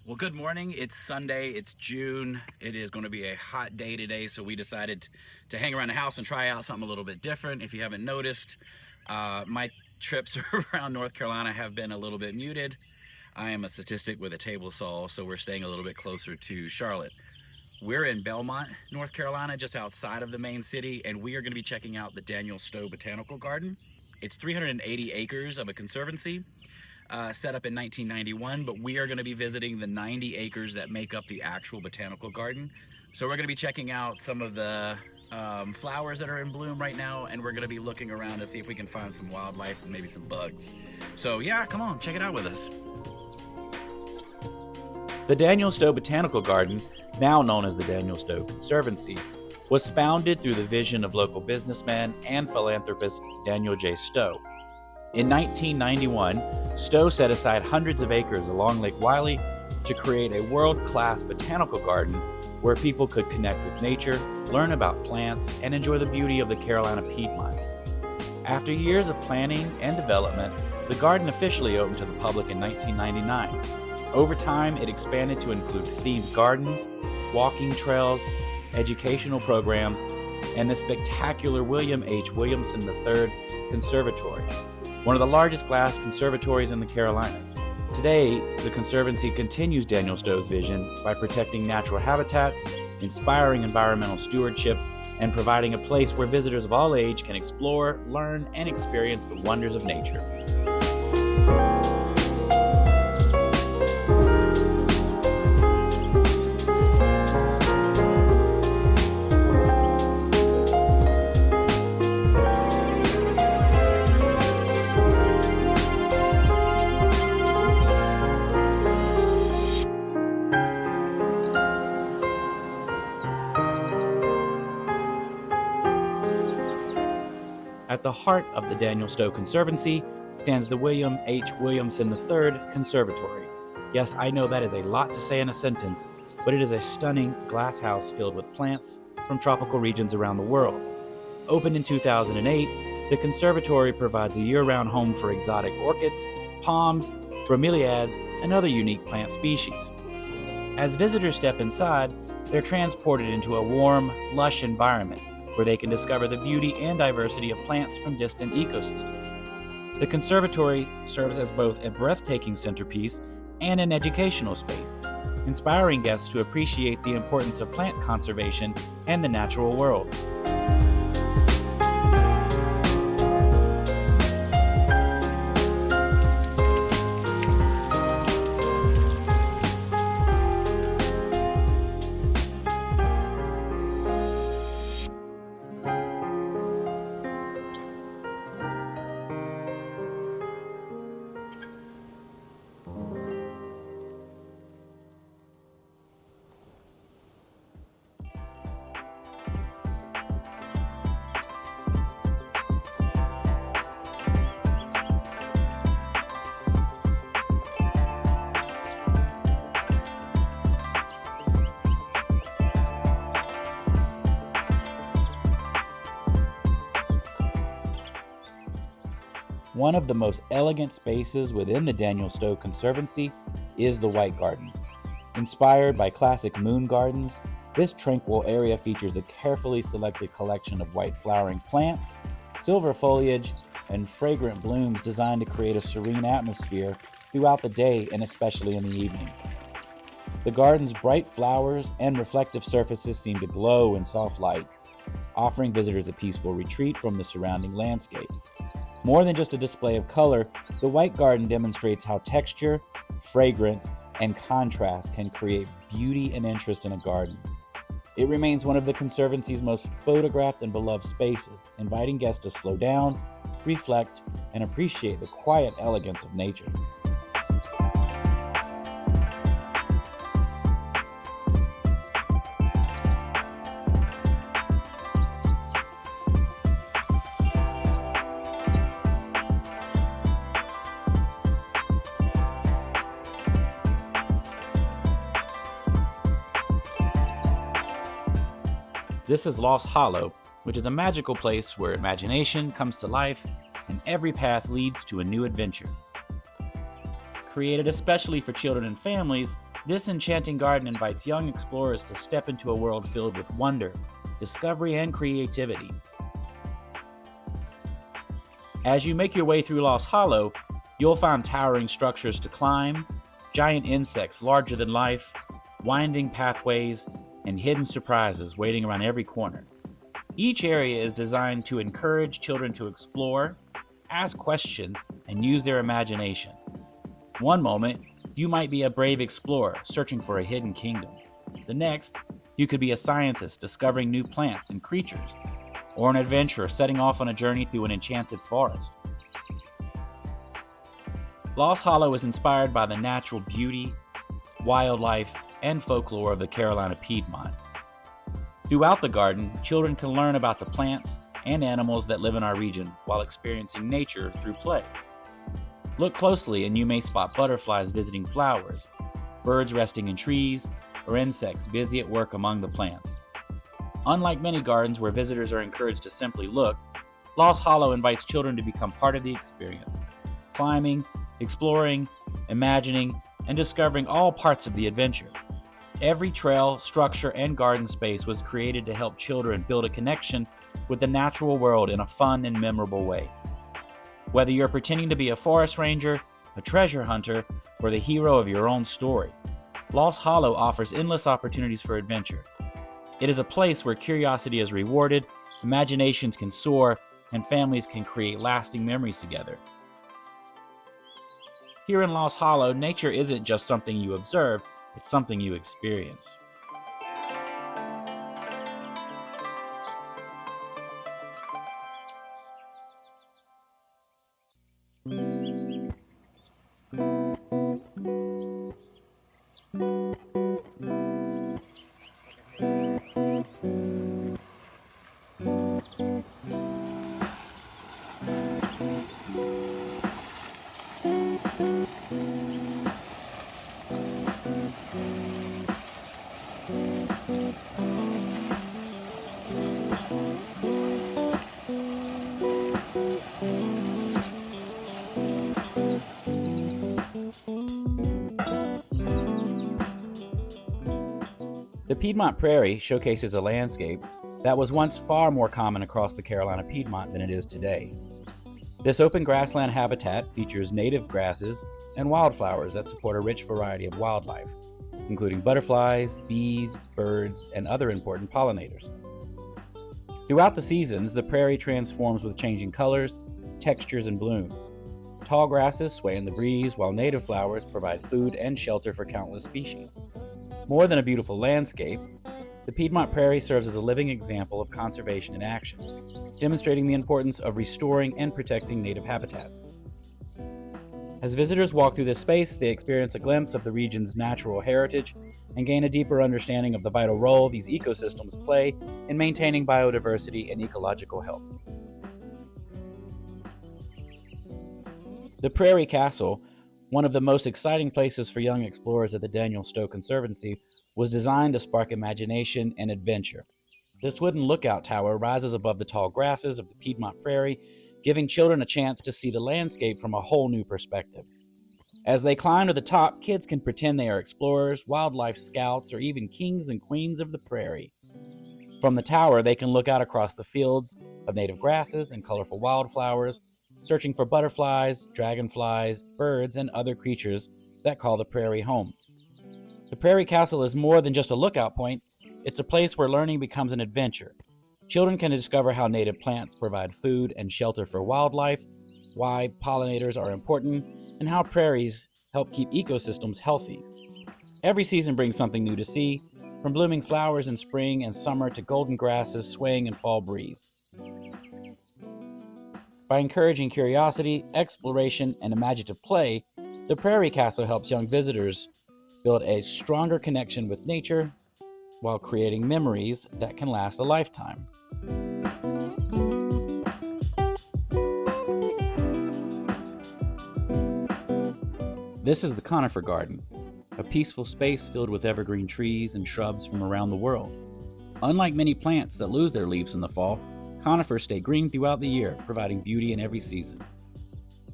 Well, good morning. It's Sunday. It's June. It is going to be a hot day today, so we decided to hang around the house and try out something a little bit different. If you haven't noticed, my trips around North Carolina have been a little bit muted. I am a statistic with a table saw, so we're staying a little bit closer to Charlotte. We're in Belmont, North Carolina, just outside of the main city, and we are going to be checking out the Daniel Stowe Botanical Garden. It's 380 acres of a conservancy, set up in 1991, but we are going to be visiting the 90 acres that make up the actual botanical garden. So we're going to be checking out some of the flowers that are in bloom right now, and we're going to be looking around to see if we can find some wildlife and maybe some bugs. So yeah, come on, check it out with us. The Daniel Stowe Botanical Garden, now known as the Daniel Stowe Conservancy, was founded through the vision of local businessman and philanthropist Daniel J. Stowe. In 1991, Stowe set aside hundreds of acres along Lake Wylie to create a world-class botanical garden where people could connect with nature, learn about plants, and enjoy the beauty of the Carolina Piedmont. After years of planning and development, the garden officially opened to the public in 1999. Over time, it expanded to include themed gardens, walking trails, educational programs, and the spectacular William H. Williamson III Conservatory, one of the largest glass conservatories in the Carolinas. Today, the Conservancy continues Daniel Stowe's vision by protecting natural habitats, inspiring environmental stewardship, and providing a place where visitors of all age can explore, learn, and experience the wonders of nature. At the heart of the Daniel Stowe Conservancy stands the William H. Williamson III Conservatory. Yes, I know that is a lot to say in a sentence, but it is a stunning glass house filled with plants from tropical regions around the world. Opened in 2008, the conservatory provides a year-round home for exotic orchids, palms, bromeliads, and other unique plant species. As visitors step inside, they're transported into a warm, lush environment where they can discover the beauty and diversity of plants from distant ecosystems. The conservatory serves as both a breathtaking centerpiece and an educational space, inspiring guests to appreciate the importance of plant conservation and the natural world. One of the most elegant spaces within the Daniel Stowe Conservancy is the White Garden. Inspired by classic moon gardens, this tranquil area features a carefully selected collection of white flowering plants, silver foliage, and fragrant blooms designed to create a serene atmosphere throughout the day and especially in the evening. The garden's bright flowers and reflective surfaces seem to glow in soft light, offering visitors a peaceful retreat from the surrounding landscape. More than just a display of color, the White Garden demonstrates how texture, fragrance, and contrast can create beauty and interest in a garden. It remains one of the Conservancy's most photographed and beloved spaces, inviting guests to slow down, reflect, and appreciate the quiet elegance of nature. This is Lost Hollow, which is a magical place where imagination comes to life and every path leads to a new adventure. Created especially for children and families, This enchanting garden invites young explorers to step into a world filled with wonder, discovery, and creativity. As you make your way through Lost Hollow, you'll find towering structures to climb, giant insects larger than life, winding pathways, and hidden surprises waiting around every corner. Each area is designed to encourage children to explore, ask questions, and use their imagination. One moment, you might be a brave explorer searching for a hidden kingdom. The next, you could be a scientist discovering new plants and creatures, or an adventurer setting off on a journey through an enchanted forest. Lost Hollow is inspired by the natural beauty, wildlife, and folklore of the Carolina Piedmont. Throughout the garden, children can learn about the plants and animals that live in our region while experiencing nature through play. Look closely and you may spot butterflies visiting flowers, birds resting in trees, or insects busy at work among the plants. Unlike many gardens where visitors are encouraged to simply look, Lost Hollow invites children to become part of the experience, climbing, exploring, imagining, and discovering all parts of the adventure. Every trail, structure, and garden space was created to help children build a connection with the natural world in a fun and memorable way. Whether you're pretending to be a forest ranger, a treasure hunter, or the hero of your own story, Lost Hollow offers endless opportunities for adventure. It is a place where curiosity is rewarded, imaginations can soar, and families can create lasting memories together. Here in Lost Hollow, nature isn't just something you observe, it's something you experience. The Piedmont Prairie showcases a landscape that was once far more common across the Carolina Piedmont than it is today. This open grassland habitat features native grasses and wildflowers that support a rich variety of wildlife, including butterflies, bees, birds, and other important pollinators. Throughout the seasons, the prairie transforms with changing colors, textures, and blooms. Tall grasses sway in the breeze, while native flowers provide food and shelter for countless species. More than a beautiful landscape, the Piedmont Prairie serves as a living example of conservation in action, demonstrating the importance of restoring and protecting native habitats. As visitors walk through this space, they experience a glimpse of the region's natural heritage and gain a deeper understanding of the vital role these ecosystems play in maintaining biodiversity and ecological health. The Prairie Castle, one of the most exciting places for young explorers at the Daniel Stowe Conservancy, was designed to spark imagination and adventure. This wooden lookout tower rises above the tall grasses of the Piedmont Prairie, giving children a chance to see the landscape from a whole new perspective. As they climb to the top, kids can pretend they are explorers, wildlife scouts, or even kings and queens of the prairie. From the tower, they can look out across the fields of native grasses and colorful wildflowers, searching for butterflies, dragonflies, birds, and other creatures that call the prairie home. The Prairie Castle is more than just a lookout point, it's a place where learning becomes an adventure. Children can discover how native plants provide food and shelter for wildlife, why pollinators are important, and how prairies help keep ecosystems healthy. Every season brings something new to see, from blooming flowers in spring and summer to golden grasses swaying in fall breeze. By encouraging curiosity, exploration, and imaginative play, the Prairie Castle helps young visitors build a stronger connection with nature while creating memories that can last a lifetime. This is the Conifer Garden, a peaceful space filled with evergreen trees and shrubs from around the world. Unlike many plants that lose their leaves in the fall, conifers stay green throughout the year, providing beauty in every season.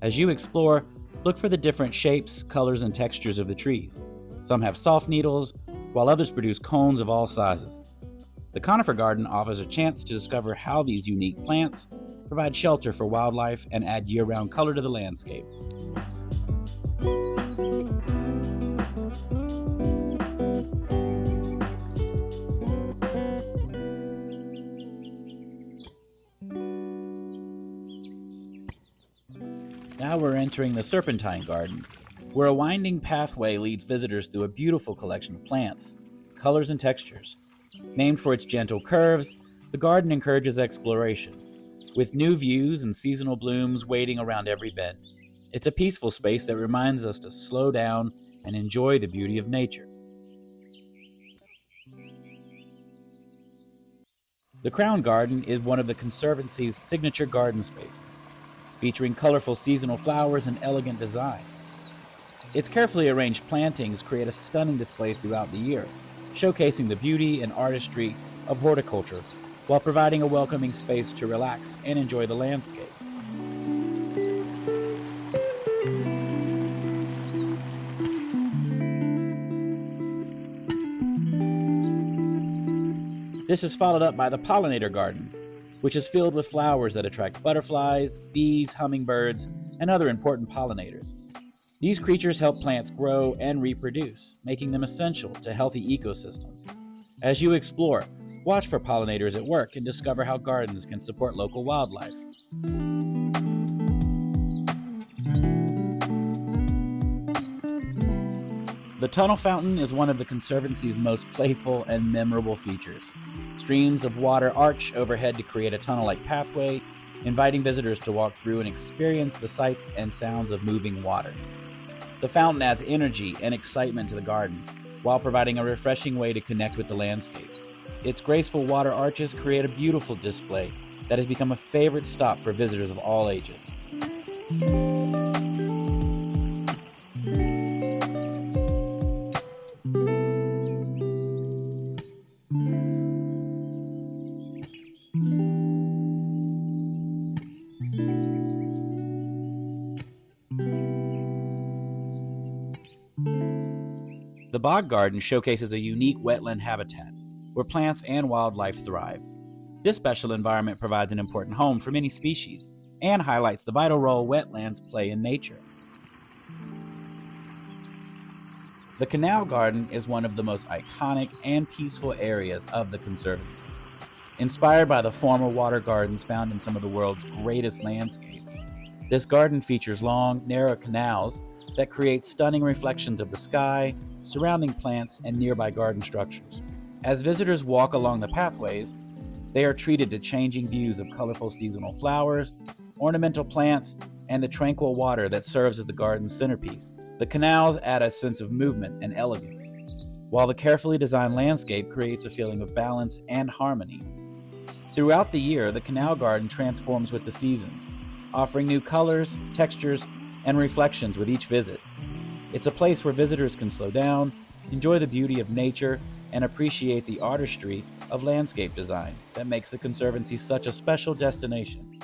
As you explore, look for the different shapes, colors, and textures of the trees. Some have soft needles, while others produce cones of all sizes. The conifer garden offers a chance to discover how these unique plants provide shelter for wildlife and add year-round color to the landscape. Now we're entering the Serpentine Garden, where a winding pathway leads visitors through a beautiful collection of plants, colors, and textures. Named for its gentle curves, the garden encourages exploration, with new views and seasonal blooms waiting around every bend. It's a peaceful space that reminds us to slow down and enjoy the beauty of nature. The Crown Garden is one of the Conservancy's signature garden spaces, featuring colorful seasonal flowers and elegant design. Its carefully arranged plantings create a stunning display throughout the year, showcasing the beauty and artistry of horticulture while providing a welcoming space to relax and enjoy the landscape. This is followed up by the Pollinator Garden, which is filled with flowers that attract butterflies, bees, hummingbirds, and other important pollinators. These creatures help plants grow and reproduce, making them essential to healthy ecosystems. As you explore, watch for pollinators at work and discover how gardens can support local wildlife. The tunnel fountain is one of the Conservancy's most playful and memorable features. Streams of water arch overhead to create a tunnel-like pathway, inviting visitors to walk through and experience the sights and sounds of moving water. The fountain adds energy and excitement to the garden, while providing a refreshing way to connect with the landscape. Its graceful water arches create a beautiful display that has become a favorite stop for visitors of all ages. The Bog Garden showcases a unique wetland habitat where plants and wildlife thrive. This special environment provides an important home for many species and highlights the vital role wetlands play in nature. The Canal Garden is one of the most iconic and peaceful areas of the Conservancy. Inspired by the former water gardens found in some of the world's greatest landscapes, this garden features long, narrow canals that create stunning reflections of the sky, surrounding plants, and nearby garden structures. As visitors walk along the pathways, they are treated to changing views of colorful seasonal flowers, ornamental plants, and the tranquil water that serves as the garden's centerpiece. The canals add a sense of movement and elegance, while the carefully designed landscape creates a feeling of balance and harmony. Throughout the year, the Canal Garden transforms with the seasons, offering new colors, textures, and reflections with each visit. It's a place where visitors can slow down, enjoy the beauty of nature, and appreciate the artistry of landscape design that makes the Conservancy such a special destination.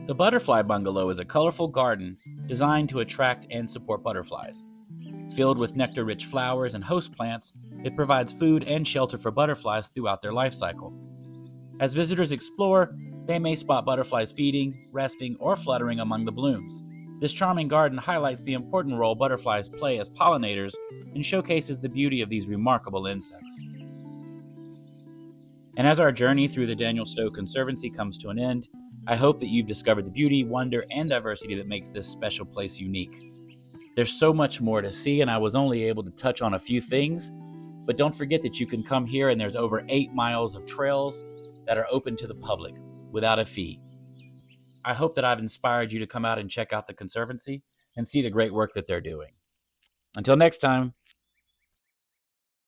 The Butterfly Bungalow is a colorful garden designed to attract and support butterflies. Filled with nectar-rich flowers and host plants, it provides food and shelter for butterflies throughout their life cycle. As visitors explore, they may spot butterflies feeding, resting, or fluttering among the blooms. This charming garden highlights the important role butterflies play as pollinators and showcases the beauty of these remarkable insects. And as our journey through the Daniel Stowe Conservancy comes to an end, I hope that you've discovered the beauty, wonder, and diversity that makes this special place unique. There's so much more to see, and I was only able to touch on a few things, but don't forget that you can come here and there's over 8 miles of trails that are open to the public without a fee. I hope that I've inspired you to come out and check out the Conservancy and see the great work that they're doing. Until next time.